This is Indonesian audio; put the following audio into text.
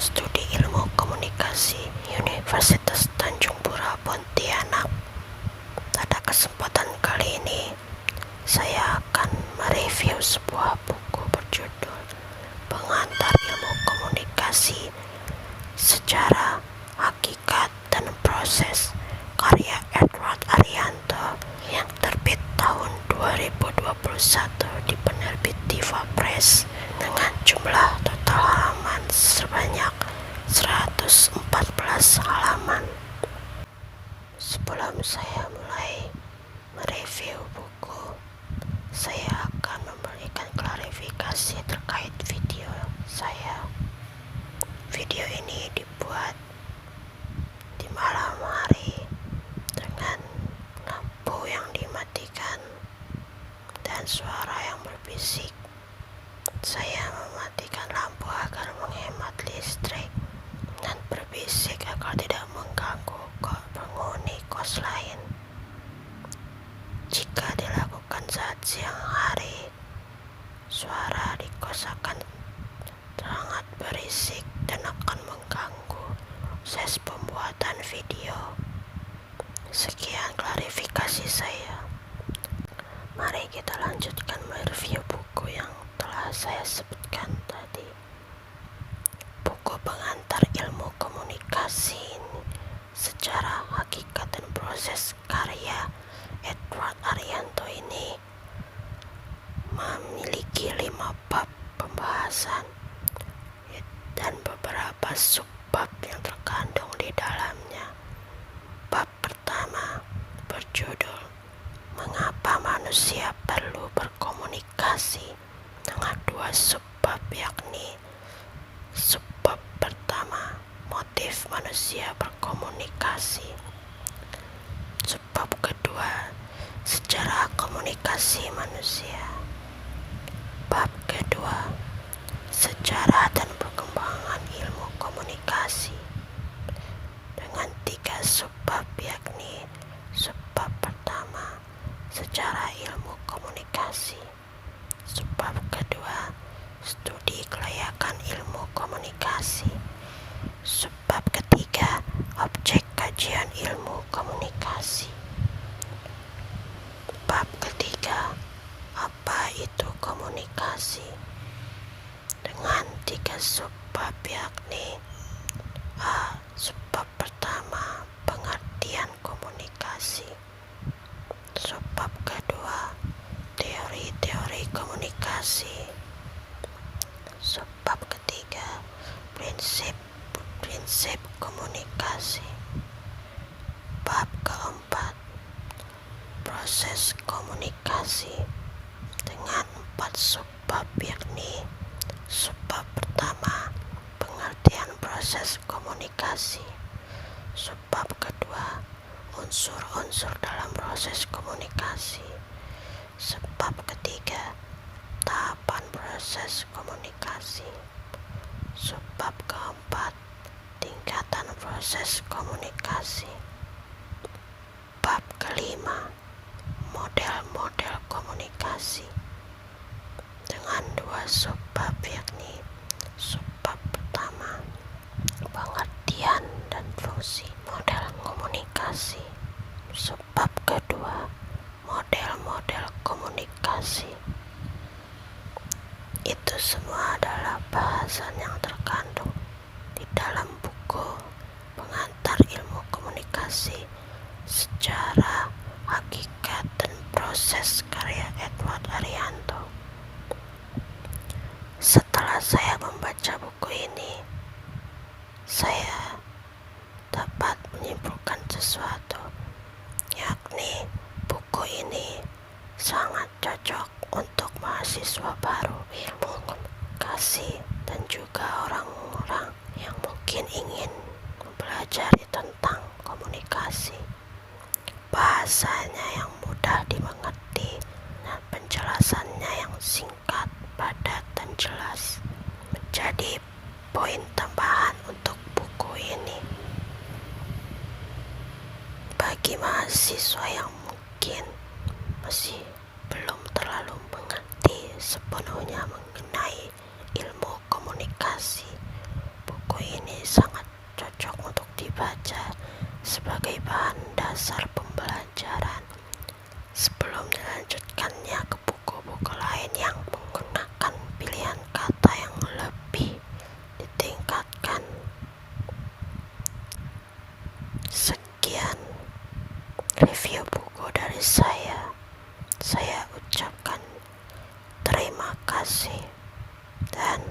Studi Ilmu Komunikasi Universitas Tanjung Pura, Pontianak. Pada kesempatan kali ini, saya akan mereview sebuah buku berjudul Pengantar Ilmu Komunikasi: Sejarah, Hakikat, dan Proses, karya Edward Arianto, yang terbit tahun 2021 di penerbit Diva Press dengan jumlah total halaman sebanyak 114 halaman. Sebelum saya mulai mereview buku, saya akan memberikan klarifikasi terkait video saya. Video ini dibuat di malam hari dengan lampu yang dimatikan dan suara yang berbisik. Saya mematikan lampu agar menghemat listrik dan berbisik agar tidak mengganggu penghuni kos lain. Jika dilakukan saat siang hari, suara di kos akan sangat berisik dan akan mengganggu proses pembuatan video. Sekian klarifikasi saya. Mari kita lanjutkan mereview buku yang telah saya sebutkan tadi. Buku Pengantar Ilmu Komunikasi ini, Sejarah, Hakikat, dan Proses, karya Edward Arianto ini memiliki 5 bab pembahasan dan beberapa subbab yang terkandung di dalamnya. Bab pertama berjudul Mengapa Manusia Perlu Berkomunikasi, dengan 2 subbab, yakni subbab pertama, Motif Manusia Berkomunikasi. Subbab kedua, Sejarah Komunikasi Manusia. Bab kedua, Sejarah dan Perkembangan Ilmu Komunikasi, dengan 3 subbab, yakni subbab pertama, Sejarah Ilmu Komunikasi. Subbab kedua, Studi Kelayakan Ilmu Komunikasi. Subbab ketiga, Objek Kajian Ilmu Komunikasi. Bab ketiga, Apa itu komunikasi? Dengan 3 subbab, yakni A. Subbab pertama, Pengertian Komunikasi. Subbab kedua, Teori-teori komunikasi. Subbab ketiga, Prinsip-prinsip komunikasi. Bab keempat, Proses komunikasi, dengan 4 subbab, yakni subbab pertama, Pengertian proses komunikasi. Subbab kedua, Unsur-unsur dalam proses komunikasi. Subbab ketiga, Tahapan proses komunikasi. Subbab keempat, Tingkatan proses komunikasi. Bab kelima, Model-model komunikasi, dengan 2 subbab, yakni subbab pertama, Pengertian dan fungsi model komunikasi. Subbab kedua, Model-model komunikasi. Itu semua adalah bahasan yang terkandung di dalam buku Pengantar Ilmu Komunikasi: Sejarah, Hakikat, dan Proses, karya Edward Arianto. Setelah saya membaca buku ini, saya dapat menyimpulkan sesuatu, yakni buku ini sangat cocok untuk mahasiswa baru ilmu komunikasi dan juga orang-orang yang mungkin ingin mempelajari tentang komunikasi. Bahasanya yang mudah dimengerti dan penjelasannya yang singkat, padat, dan jelas menjadi poin tambahan untuk buku ini. Bagi mahasiswa yang mungkin masih belum terlalu mengerti sepenuhnya mengenai ilmu komunikasi, buku ini dibaca sebagai bahan dasar pembelajaran sebelum dilanjutkannya ke buku-buku lain yang menggunakan pilihan kata yang lebih ditingkatkan. Sekian review buku dari saya. Saya ucapkan terima kasih dan